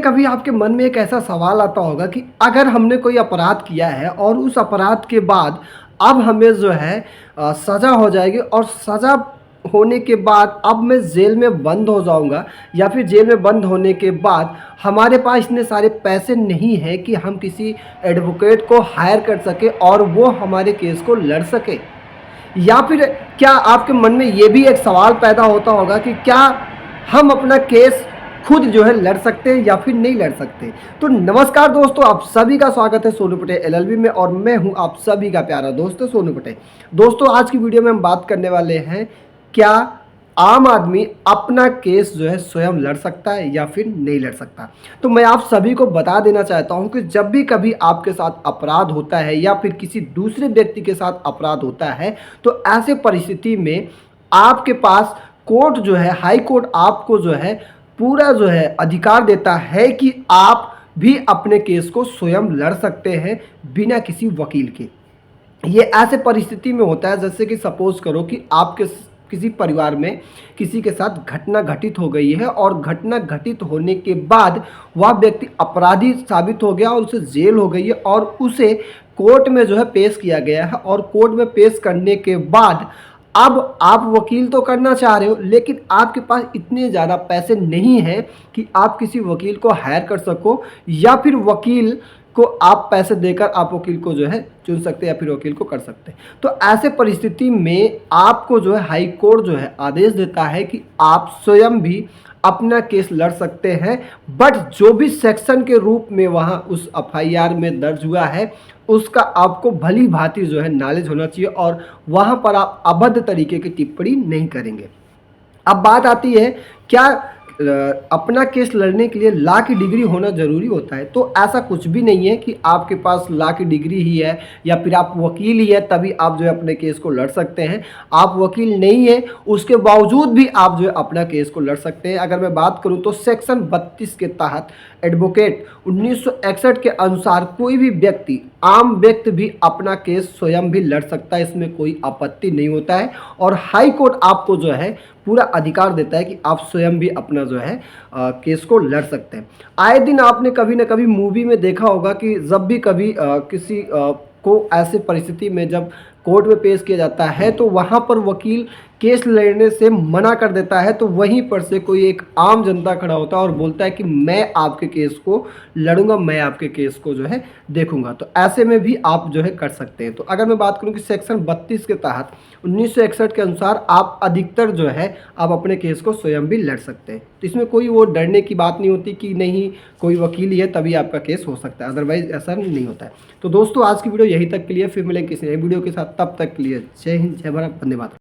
कभी आपके मन में एक ऐसा सवाल आता होगा कि अगर हमने कोई अपराध किया है और उस अपराध के बाद अब हमें जो है सज़ा हो जाएगी और सज़ा होने के बाद अब मैं जेल में बंद हो जाऊंगा, या फिर जेल में बंद होने के बाद हमारे पास इतने सारे पैसे नहीं हैं कि हम किसी एडवोकेट को हायर कर सके और वो हमारे केस को लड़ सके। या फिर क्या आपके मन में ये भी एक सवाल पैदा होता होगा कि क्या हम अपना केस खुद जो है लड़ सकते हैं या फिर नहीं लड़ सकते। तो नमस्कार दोस्तों, आप सभी का स्वागत है सोनू पटेल एलएलबी में और मैं हूं आप सभी का प्यारा दोस्त सोनू पटेल। दोस्तों, आज की वीडियो में हम बात करने वाले हैं, क्या आम आदमी अपना केस जो है स्वयं लड़ सकता है या फिर नहीं लड़ सकता। तो मैं आप सभी को बता देना चाहता हूं कि जब भी कभी आपके साथ अपराध होता है या फिर किसी दूसरे व्यक्ति के साथ अपराध होता है, तो ऐसे परिस्थिति में आपके पास कोर्ट जो है, हाई कोर्ट आपको जो है पूरा जो है अधिकार देता है कि आप भी अपने केस को स्वयं लड़ सकते हैं बिना किसी वकील के। ये ऐसे परिस्थिति में होता है जैसे कि सपोज करो कि आपके किसी परिवार में किसी के साथ घटना घटित हो गई है और घटना घटित होने के बाद वह व्यक्ति अपराधी साबित हो गया और उसे जेल हो गई है और उसे कोर्ट में जो है पेश किया गया है। और कोर्ट में पेश करने के बाद अब आप वकील तो करना चाह रहे हो, लेकिन आपके पास इतने ज़्यादा पैसे नहीं हैं कि आप किसी वकील को हायर कर सको, या फिर वकील को आप पैसे देकर आप वकील को जो है चुन सकते हैं या फिर वकील को कर सकते हैं। तो ऐसे परिस्थिति में आपको जो है हाई कोर्ट जो है आदेश देता है कि आप स्वयं भी अपना केस लड़ सकते हैं, बट जो भी सेक्शन के रूप में वहाँ उस एफआईआर में दर्ज हुआ है उसका आपको भली भांति जो है नॉलेज होना चाहिए और वहाँ पर आप अभद्र तरीके की टिप्पणी नहीं करेंगे। अब बात आती है, क्या अपना केस लड़ने के लिए लॉ की डिग्री होना ज़रूरी होता है? तो ऐसा कुछ भी नहीं है कि आपके पास लॉ की डिग्री ही है या फिर आप वकील ही है तभी आप जो है अपने केस को लड़ सकते हैं। आप वकील नहीं है उसके बावजूद भी आप जो है अपना केस को लड़ सकते हैं। अगर मैं बात करूं तो सेक्शन 32 के तहत एडवोकेट 1961 के अनुसार कोई भी व्यक्ति, आम व्यक्ति भी अपना केस स्वयं भी लड़ सकता है, इसमें कोई आपत्ति नहीं होता है। और हाई कोर्ट आपको जो है पूरा अधिकार देता है कि आप स्वयं भी अपना जो है केस को लड़ सकते हैं। आए दिन आपने कभी ना कभी मूवी में देखा होगा कि जब भी कभी किसी को ऐसे परिस्थिति में जब कोर्ट में पेश किया जाता है तो वहाँ पर वकील केस लड़ने से मना कर देता है, तो वहीं पर से कोई एक आम जनता खड़ा होता है और बोलता है कि मैं आपके केस को लड़ूंगा, मैं आपके केस को जो है देखूंगा। तो ऐसे में भी आप जो है कर सकते हैं। तो अगर मैं बात करूं कि सेक्शन 32 के तहत 1961 के अनुसार आप अधिकतर जो है आप अपने केस को स्वयं भी लड़ सकते हैं। तो इसमें कोई वो डरने की बात नहीं होती कि नहीं कोई वकील ही है तभी आपका केस हो सकता है, अदरवाइज ऐसा नहीं होता है। तो दोस्तों, आज की वीडियो यहीं तक के लिए, फिर मिलेंगे किसी नई वीडियो के साथ, तब तक के लिए जय हिंद, जय भारत, वंदे मातरम।